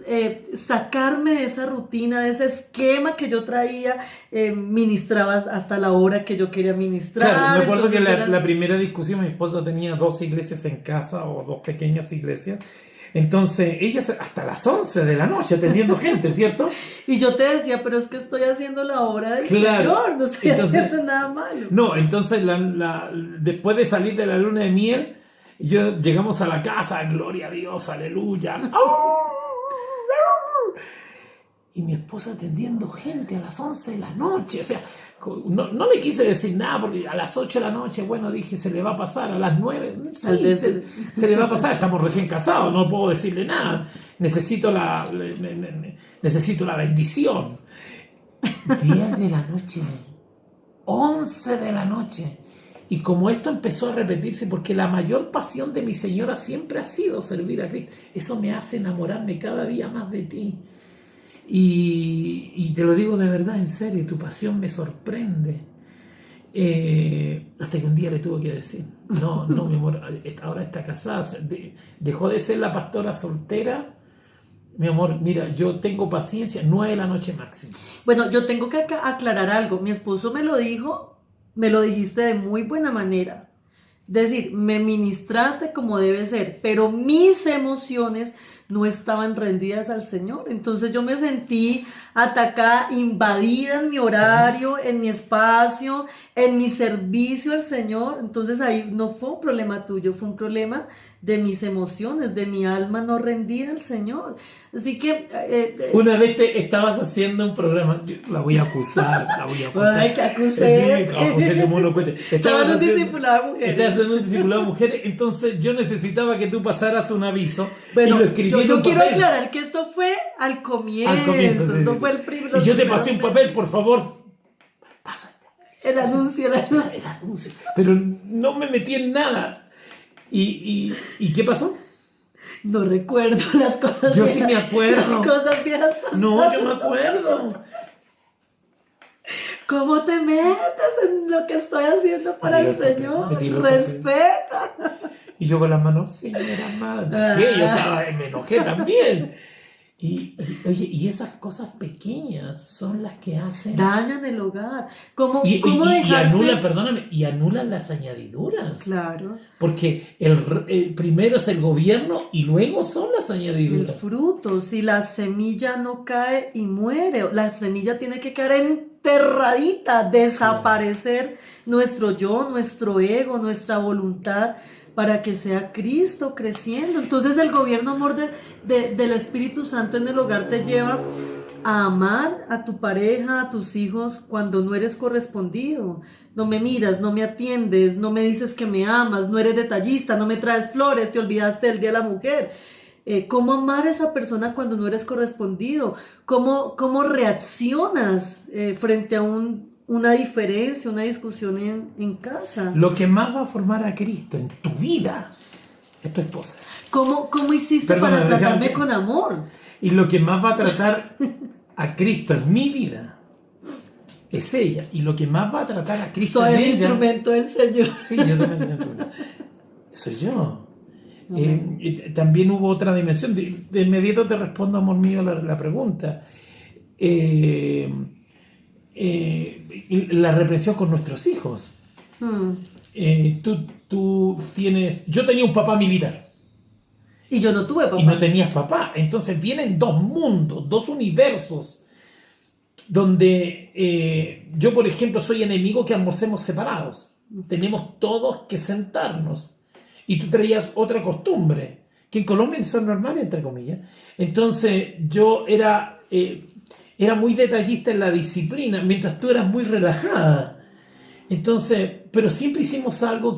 sacarme de esa rutina, de ese esquema que yo traía, ministraba hasta la hora que yo quería ministrar. Claro, me acuerdo que entonces la primera discusión, mi esposa tenía 2 iglesias en casa o 2 pequeñas iglesias. Entonces, ella hasta las 11 de la noche atendiendo gente, ¿cierto? Y yo te decía, pero es que estoy haciendo la obra del Claro. Señor, no estoy haciendo nada malo. No, entonces después de salir de la luna de miel, llegamos a la casa, gloria a Dios, aleluya. Y mi esposa atendiendo gente a las 11 de la noche, o sea, no le quise decir nada porque a las 8 de la noche, bueno, dije, se le va a pasar, a las 9, sí, se le va a pasar, estamos recién casados, no puedo decirle nada, necesito la bendición. 10 de la noche, 11 de la noche, y como esto empezó a repetirse, porque la mayor pasión de mi señora siempre ha sido servir a Cristo, eso me hace enamorarme cada día más de ti. Y te lo digo de verdad, en serio, tu pasión me sorprende. Hasta que un día le tuve que decir, no, mi amor, ahora está casada, dejó de ser la pastora soltera. Mi amor, mira, yo tengo paciencia, 9 de la noche máximo. Bueno, yo tengo que aclarar algo. Mi esposo me lo dijo, me lo dijiste de muy buena manera. Es decir, me ministraste como debe ser, pero mis emociones no estaban rendidas al Señor. Entonces yo me sentí atacada, invadida en mi horario, en mi espacio, en mi servicio al Señor. Entonces ahí no fue un problema tuyo, fue un problema de mis emociones, de mi alma no rendida al Señor. Así que... Una vez te estabas haciendo un programa, la voy a acusar. Ay, que acusé. Sí, acusé, como no cuente. Estabas un discipulado de mujeres. Estabas haciendo un discipulado de mujeres, entonces yo necesitaba que tú pasaras un aviso. Bueno, y lo escribí yo en quiero papel. aclarar que esto fue al comienzo. Al comienzo, Esto sí. fue el primer. Y yo te pasé un papel, por favor. Pásate. El anuncio. El anuncio. Pero no me metí en nada. ¿Y qué pasó? No recuerdo las cosas Yo viejas. sí me acuerdo. Las cosas viejas pasadas. No, yo me acuerdo. ¿Cómo te metes en lo que estoy haciendo para el Señor? Respeta. Y yo con las manos, señora madre. ¿Qué? Yo me enojé también. Oye, y esas cosas pequeñas son las que hacen... Dañan el hogar. ¿Cómo Y dejarse? anulan las añadiduras. Claro. Porque el primero es el gobierno y luego son las El añadiduras. fruto, si la semilla no cae y muere, la semilla tiene que caer enterradita, desaparecer nuestro yo, nuestro ego, nuestra voluntad, para que sea Cristo creciendo. Entonces el gobierno, amor, del Espíritu Santo en el hogar te lleva a amar a tu pareja, a tus hijos, cuando no eres correspondido. No me miras, no me atiendes, no me dices que me amas, no eres detallista, no me traes flores, te olvidaste del Día de la Mujer. ¿Cómo amar a esa persona cuando no eres correspondido? ¿Cómo reaccionas frente a una diferencia, una discusión en casa? Lo que más va a formar a Cristo en tu vida es tu esposa. ¿Cómo hiciste para tratarme con amor? Y lo que más va a tratar a Cristo en mi vida es ella. Y lo que más va a tratar a Cristo Soy en el ella... instrumento del Señor. Sí, yo también soy instrumento. Soy yo. También hubo otra dimensión. De inmediato te respondo, amor mío, la pregunta. La represión con nuestros hijos. Tú tienes... Yo tenía un papá militar. Y yo no tuve papá. Y no tenías papá. Entonces vienen 2 mundos, 2 universos, donde yo, por ejemplo, soy enemigo que almorcemos separados. Tenemos todos que sentarnos. Y tú traías otra costumbre, que en Colombia son normales, entre comillas. Entonces yo era muy detallista en la disciplina, mientras tú eras muy relajada. Entonces, pero siempre hicimos algo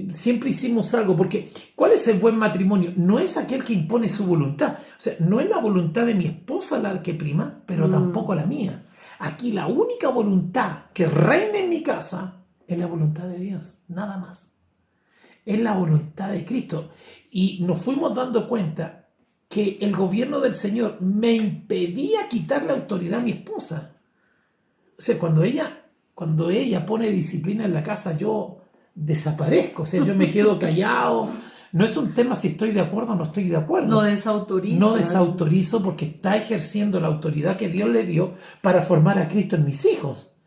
siempre hicimos algo, porque ¿cuál es el buen matrimonio? No es aquel que impone su voluntad. O sea, no es la voluntad de mi esposa la que prima, pero tampoco la mía. Aquí la única voluntad que reina en mi casa es la voluntad de Dios, nada más. Es la voluntad de Cristo. Y nos fuimos dando cuenta que el gobierno del Señor me impedía quitar la autoridad a mi esposa. O sea, cuando ella pone disciplina en la casa, yo desaparezco. O sea, yo me quedo callado. No es un tema si estoy de acuerdo o no estoy de acuerdo. No desautorizo. No desautorizo porque está ejerciendo la autoridad que Dios le dio para formar a Cristo en mis hijos.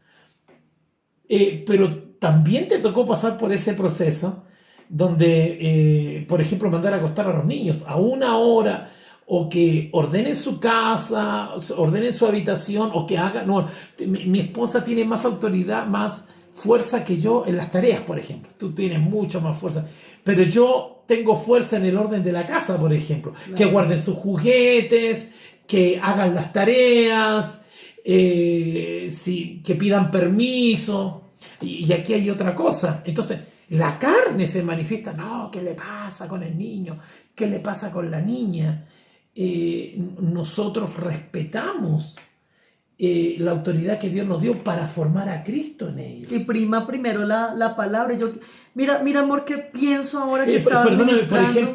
Pero también te tocó pasar por ese proceso donde, por ejemplo, mandar a acostar a los niños a una hora, o que ordenen su casa, ordenen su habitación, o que hagan... No, mi esposa tiene más autoridad, más fuerza que yo en las tareas, por ejemplo. Tú tienes mucha más fuerza. Pero yo tengo fuerza en el orden de la casa, por ejemplo. Claro. Que guarden sus juguetes, que hagan las tareas, que pidan permiso. Y aquí hay otra cosa. Entonces, la carne se manifiesta. No, ¿qué le pasa con el niño? ¿Qué le pasa con la niña? Nosotros respetamos la autoridad que Dios nos dio para formar a Cristo en ellos. Y prima primero la palabra. Mira, amor, ¿qué pienso ahora que estaba Perdóname,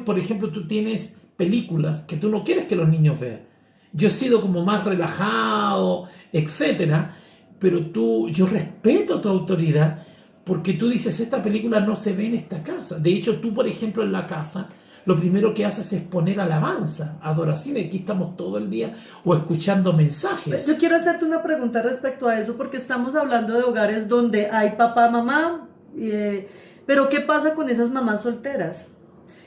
por ejemplo, tú tienes películas que tú no quieres que los niños vean. Yo he sido como más relajado, etcétera, pero yo respeto tu autoridad porque tú dices, esta película no se ve en esta casa. De hecho, tú, por ejemplo, en la casa, lo primero que haces es poner alabanza, adoración. Aquí estamos todo el día o escuchando mensajes. Yo quiero hacerte una pregunta respecto a eso, porque estamos hablando de hogares donde hay papá, mamá, pero ¿qué pasa con esas mamás solteras?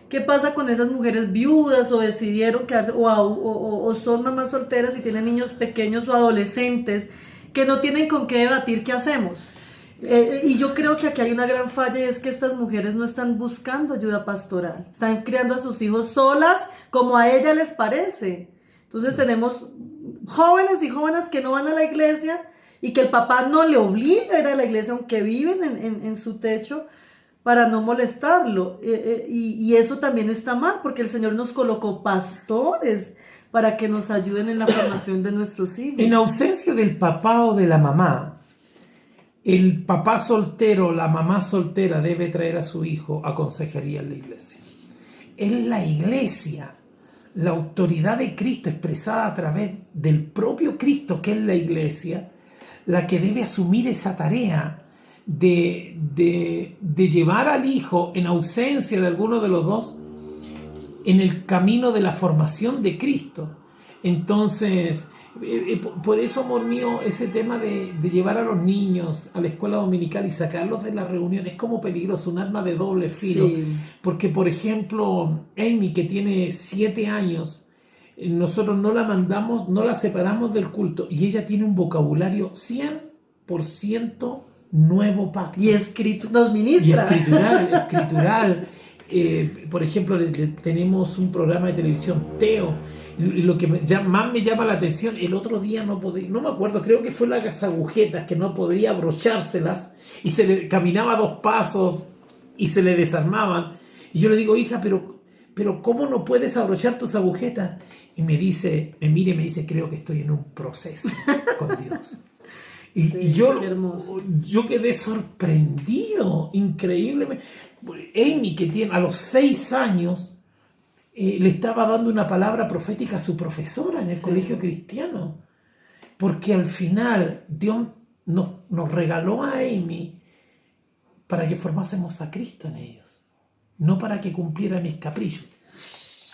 ¿Qué pasa con esas mujeres viudas o decidieron quedarse, o son mamás solteras y tienen niños pequeños o adolescentes que no tienen con qué debatir qué hacemos? Y yo creo que aquí hay una gran falla, y es que estas mujeres no están buscando ayuda pastoral, están criando a sus hijos solas como a ellas les parece. Entonces tenemos jóvenes y jóvenes que no van a la iglesia y que el papá no le obliga a ir a la iglesia aunque viven en su techo para no molestarlo, y eso también está mal, porque el Señor nos colocó pastores para que nos ayuden en la formación de nuestros hijos. En ausencia del papá o de la mamá, el papá soltero, la mamá soltera debe traer a su hijo a consejería en la iglesia. Es la iglesia, la autoridad de Cristo expresada a través del propio Cristo, que es la iglesia, la que debe asumir esa tarea de llevar al hijo en ausencia de alguno de los dos en el camino de la formación de Cristo. Entonces, por eso, amor mío, ese tema de llevar a los niños a la escuela dominical y sacarlos de la reunión es como peligroso, un arma de doble filo. Sí. Porque, por ejemplo, Amy, que tiene 7 años, nosotros no la separamos del culto, y ella tiene un vocabulario 100% nuevo pacto. Y nos ministra. Y escritural. Por ejemplo, tenemos un programa de televisión, Teo, y lo que más me llama la atención, el otro día no me acuerdo, creo que fue las agujetas, que no podía abrochárselas, y se le caminaba 2 pasos y se le desarmaban, y yo le digo, hija, pero ¿cómo no puedes abrochar tus agujetas? Y me mira y me dice, creo que estoy en un proceso con Dios. Y, sí, y yo quedé sorprendido, increíblemente. Amy, que tiene a los 6 años, le estaba dando una palabra profética a su profesora en el colegio cristiano, porque al final Dios nos regaló a Amy para que formásemos a Cristo en ellos, no para que cumpliera mis caprichos.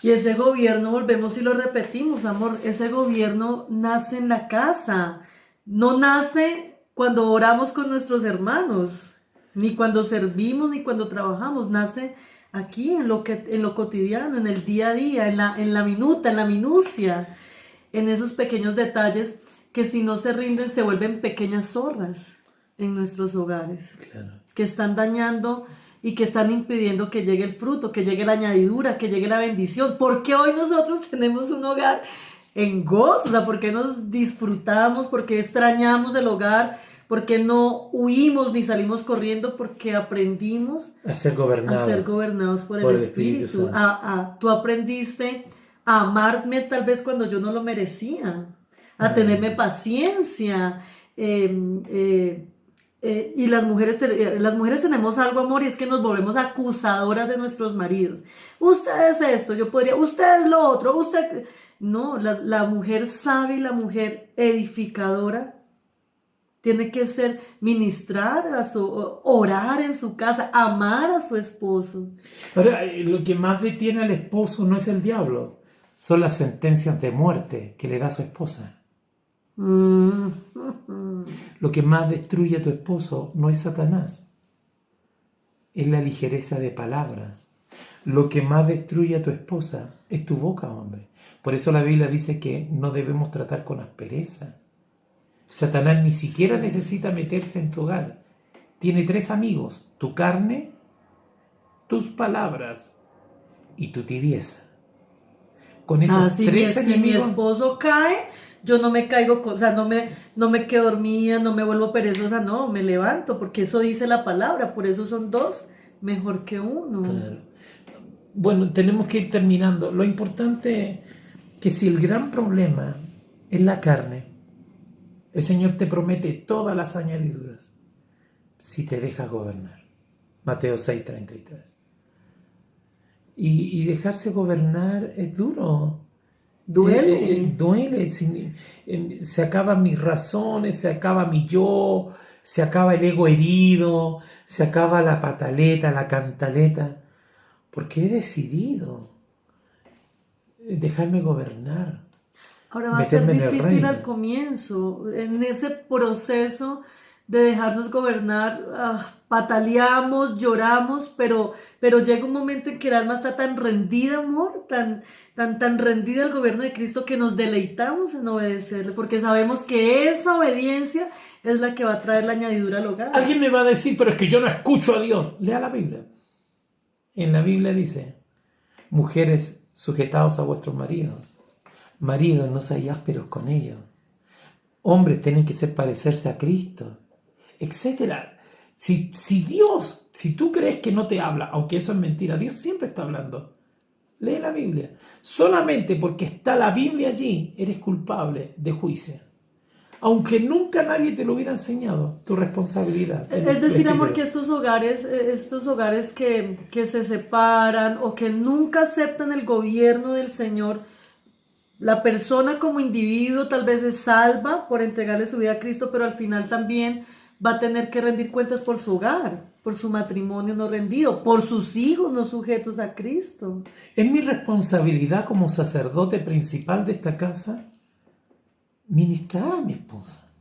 Y ese gobierno, volvemos y lo repetimos, amor, ese gobierno nace en la casa. No nace cuando oramos con nuestros hermanos, ni cuando servimos, ni cuando trabajamos. Nace aquí, en lo cotidiano, en el día a día, en la minucia, en esos pequeños detalles que, si no se rinden, se vuelven pequeñas zorras en nuestros hogares. Claro. Que están dañando y que están impidiendo que llegue el fruto, que llegue la añadidura, que llegue la bendición. ¿Por qué hoy nosotros tenemos un hogar en gozo? O sea, ¿por qué nos disfrutamos? ¿Por qué extrañamos el hogar? ¿Por qué no huimos ni salimos corriendo? Porque aprendimos A ser gobernados por el Espíritu. Santo. Tú aprendiste a amarme tal vez cuando yo no lo merecía, a tenerme paciencia. Y las mujeres tenemos algo, amor, y es que nos volvemos acusadoras de nuestros maridos. Usted es esto, usted es lo otro, usted... No, la mujer sabia y la mujer edificadora tiene que ser ministrar, orar en su casa, amar a su esposo. Ahora, lo que más detiene al esposo no es el diablo, son las sentencias de muerte que le da a su esposa. Lo que más destruye a tu esposo no es Satanás, es la ligereza de palabras. Lo que más destruye a tu esposa es tu boca, hombre. Por eso la Biblia dice que no debemos tratar con aspereza. Satanás ni siquiera necesita meterse en tu hogar. Tiene 3 amigos: tu carne, tus palabras y tu tibieza. Con esos 3 enemigos... Si mi esposo cae, yo no me caigo, o sea, no me quedo dormida, no me vuelvo perezosa, no, me levanto, porque eso dice la palabra. Por eso son 2 mejor que 1. Claro. Bueno, tenemos que ir terminando. Lo importante es que si el gran problema es la carne, el Señor te promete todas las añadiduras si te dejas gobernar. Mateo 6:33. Y dejarse gobernar es duro. Duele. Duele. Se acaban mis razones, se acaba mi yo, se acaba el ego herido, se acaba la pataleta, la cantaleta. Porque he decidido dejarme gobernar. Ahora va a ser difícil al comienzo, en ese proceso de dejarnos gobernar, pataleamos, lloramos, pero llega un momento en que el alma está tan rendida, amor, tan rendida al gobierno de Cristo, que nos deleitamos en obedecerle, porque sabemos que esa obediencia es la que va a traer la añadidura al hogar. Alguien me va a decir, pero es que yo no escucho a Dios. Lea la Biblia. En la Biblia dice: mujeres, sujetaos a vuestros maridos. Maridos, no seáis ásperos con ellos. Hombres, tienen que parecerse a Cristo, etcétera. Si tú crees que no te habla, aunque eso es mentira, Dios siempre está hablando. Lee la Biblia. Solamente porque está la Biblia allí, eres culpable de juicio. Aunque nunca nadie te lo hubiera enseñado, tu responsabilidad. Es decir, amor, que estos hogares que se separan o que nunca aceptan el gobierno del Señor, la persona como individuo tal vez es salva por entregarle su vida a Cristo, pero al final también va a tener que rendir cuentas por su hogar, por su matrimonio no rendido, por sus hijos no sujetos a Cristo. Es mi responsabilidad como sacerdote principal de esta casa ministrar a mi esposa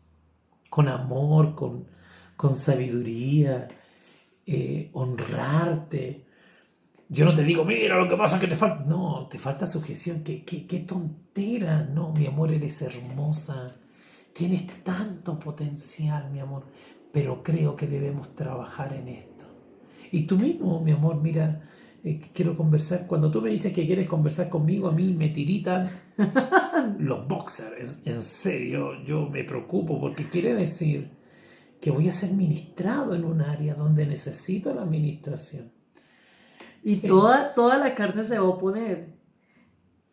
con amor, con sabiduría, honrarte. Yo no te digo, mira lo que pasa que te falta. No, te falta sujeción. Qué tontera. No, mi amor, eres hermosa. Tienes tanto potencial, mi amor. Pero creo que debemos trabajar en esto. Y tú mismo, mi amor, mira, quiero conversar. Cuando tú me dices que quieres conversar conmigo, a mí me tiritan los boxers. En serio, yo me preocupo porque quiere decir que voy a ser ministrado en un área donde necesito la administración. Y toda la carne se va a oponer.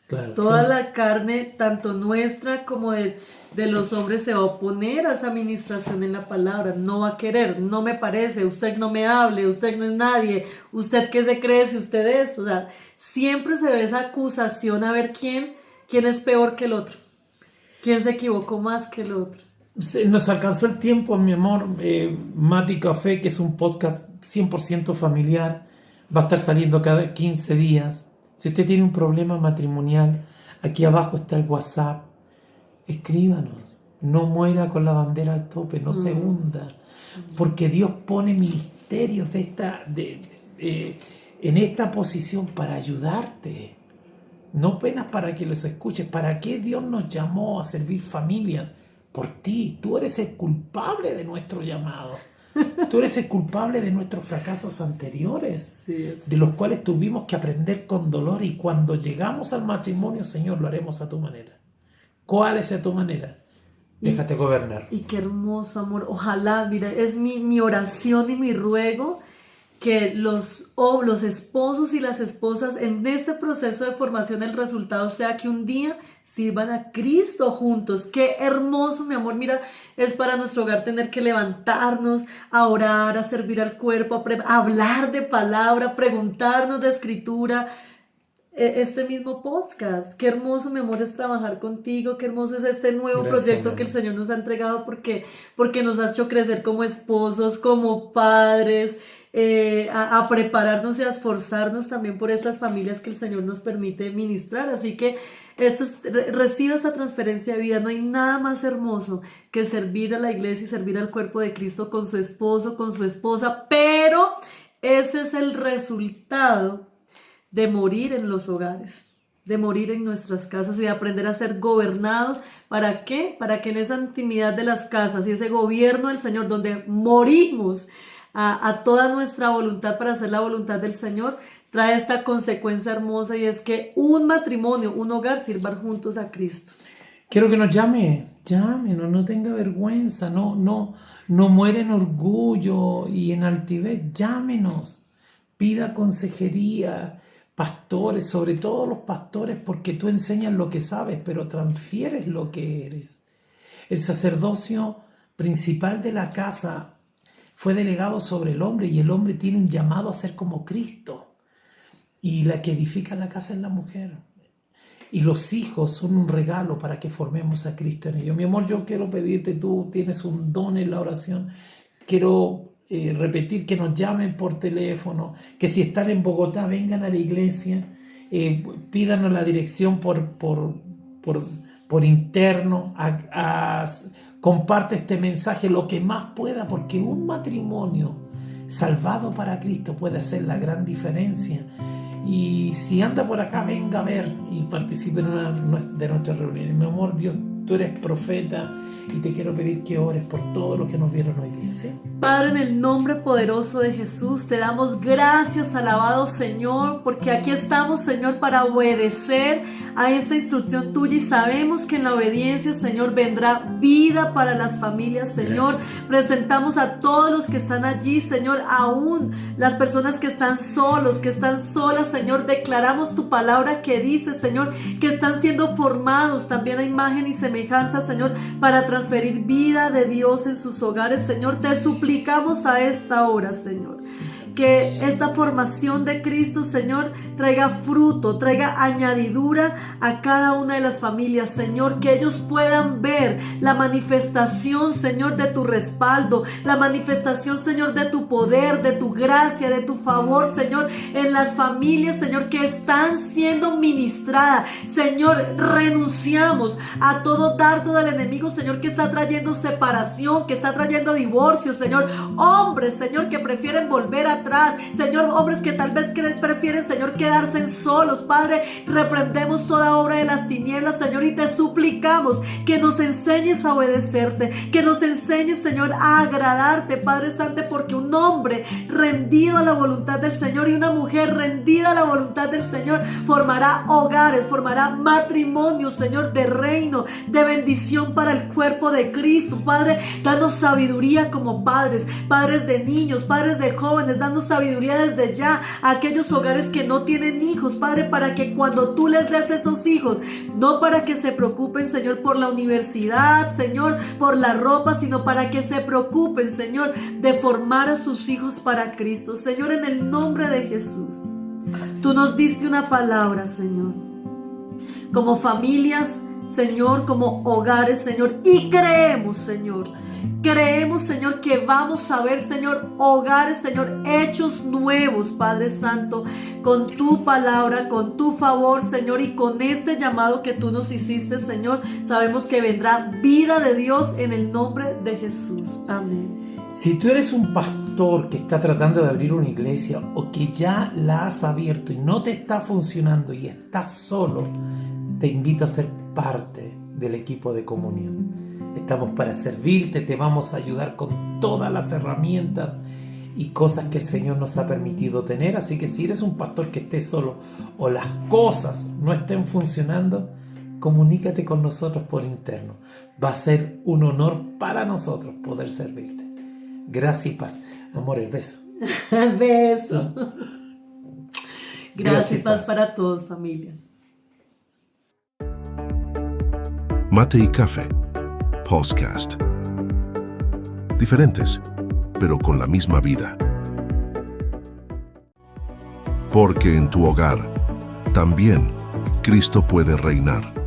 Claro, Toda claro. la carne, tanto nuestra como de los hombres, se va a oponer a esa administración en la palabra. No va a querer, no me parece, usted no me hable, usted no es nadie, usted qué se cree si usted es. O sea, siempre se ve esa acusación a ver quién es peor que el otro, quién se equivocó más que el otro. Nos alcanzó el tiempo, mi amor. Mati Café, que es un podcast 100% familiar, va a estar saliendo cada 15 días. Si usted tiene un problema matrimonial, aquí abajo está el WhatsApp. Escríbanos. No muera con la bandera al tope, no se hunda. Porque Dios pone ministerios en esta posición para ayudarte. No apenas para que los escuches. ¿Para qué Dios nos llamó a servir familias? Por ti. Tú eres el culpable de nuestro llamado. Tú eres el culpable de nuestros fracasos anteriores, Sí, es. de los cuales tuvimos que aprender con dolor, y cuando llegamos al matrimonio, Señor, lo haremos a tu manera. ¿Cuál es a tu manera? Déjate gobernar. Y qué hermoso, amor. Ojalá, mira, es mi oración y mi ruego que los esposos y las esposas en este proceso de formación, el resultado sea que un día sirvan a Cristo juntos. Qué hermoso, mi amor. Mira, es para nuestro hogar tener que levantarnos, a orar, a servir al cuerpo, a hablar de palabra, preguntarnos de escritura. Este mismo podcast, qué hermoso, mi amor, es trabajar contigo, qué hermoso es este nuevo proyecto que el Señor nos ha entregado, porque nos ha hecho crecer como esposos, como padres, a prepararnos y a esforzarnos también por estas familias que el Señor nos permite ministrar. Así que recibe esta transferencia de vida. No hay nada más hermoso que servir a la iglesia y servir al cuerpo de Cristo con su esposo, con su esposa, pero ese es el resultado de morir en los hogares, de morir en nuestras casas y de aprender a ser gobernados. ¿Para qué? Para que en esa intimidad de las casas y ese gobierno del Señor, donde morimos a toda nuestra voluntad para hacer la voluntad del Señor, trae esta consecuencia hermosa, y es que un matrimonio, un hogar sirvan juntos a Cristo. Quiero que nos llámenos, no tenga vergüenza, no muere en orgullo y en altivez. Llámenos, pida consejería. Pastores, sobre todo los pastores, porque tú enseñas lo que sabes, pero transfieres lo que eres. El sacerdocio principal de la casa fue delegado sobre el hombre, y el hombre tiene un llamado a ser como Cristo. Y la que edifica la casa es la mujer. Y los hijos son un regalo para que formemos a Cristo en ellos. Mi amor, yo quiero pedirte, tú tienes un don en la oración. Quiero repetir que nos llamen por teléfono, que si están en Bogotá vengan a la iglesia, pídanos la dirección por interno, comparte este mensaje lo que más pueda, porque un matrimonio salvado para Cristo puede hacer la gran diferencia. Y si anda por acá, venga a ver y participe en una de nuestras reuniones. Mi amor, Dios, tú eres profeta, y te quiero pedir que ores por todos los que nos vieron hoy día, ¿sí? Padre, en el nombre poderoso de Jesús, te damos gracias, alabado Señor, porque aquí estamos, Señor, para obedecer a esta instrucción tuya, y sabemos que en la obediencia, Señor, vendrá vida para las familias, Señor. Gracias. Presentamos a todos los que están allí, Señor, aún las personas que están solos, que están solas, Señor. Declaramos tu palabra que dice, Señor, que están siendo formados también a imagen y semejanza, Señor, para transferir vida de Dios en sus hogares, Señor. Te suplicamos a esta hora, Señor, que esta formación de Cristo, Señor, traiga fruto, traiga añadidura a cada una de las familias, Señor, que ellos puedan ver la manifestación, Señor, de tu respaldo, la manifestación, Señor, de tu poder, de tu gracia, de tu favor, Señor, en las familias, Señor, que están siendo ministradas. Señor, renunciamos a todo dardo del enemigo, Señor, que está trayendo separación, que está trayendo divorcio, Señor. Hombres, Señor, que prefieren volver atrás, Señor, hombres que tal vez prefieren, Señor, quedarse solos. Padre, reprendemos toda obra de las tinieblas, Señor, y te suplicamos que nos enseñes a obedecerte, que nos enseñes, Señor, a agradarte, Padre Santo, porque un hombre rendido a la voluntad del Señor y una mujer rendida a la voluntad del Señor formará hogares, formará matrimonios, Señor, de reino, de bendición para el cuerpo de Cristo. Padre, danos sabiduría como padres de niños, padres de jóvenes. Danos sabiduría desde ya a aquellos hogares que no tienen hijos, Padre, para que cuando tú les des esos hijos, no para que se preocupen, Señor, por la universidad, Señor, por la ropa, sino para que se preocupen, Señor, de formar a sus hijos para Cristo. Señor, en el nombre de Jesús, tú nos diste una palabra, Señor, como familias, Señor, como hogares, Señor, y creemos, Señor, que vamos a ver, Señor, hogares, Señor, hechos nuevos, Padre Santo, con tu palabra, con tu favor, Señor, y con este llamado que tú nos hiciste, Señor. Sabemos que vendrá vida de Dios en el nombre de Jesús. Amén. Si tú eres un pastor que está tratando de abrir una iglesia, o que ya la has abierto y no te está funcionando y estás solo, te invito a ser parte del equipo de comunión. Estamos para servirte, te vamos a ayudar con todas las herramientas y cosas que el Señor nos ha permitido tener. Así que si eres un pastor que esté solo o las cosas no estén funcionando, comunícate con nosotros por interno. Va a ser un honor para nosotros poder servirte. Gracias y paz. Amores, beso. Beso. Gracias y paz paz. para todos, familia. Mate y Café, Podcast. Diferentes, pero con la misma vida. Porque en tu hogar también Cristo puede reinar.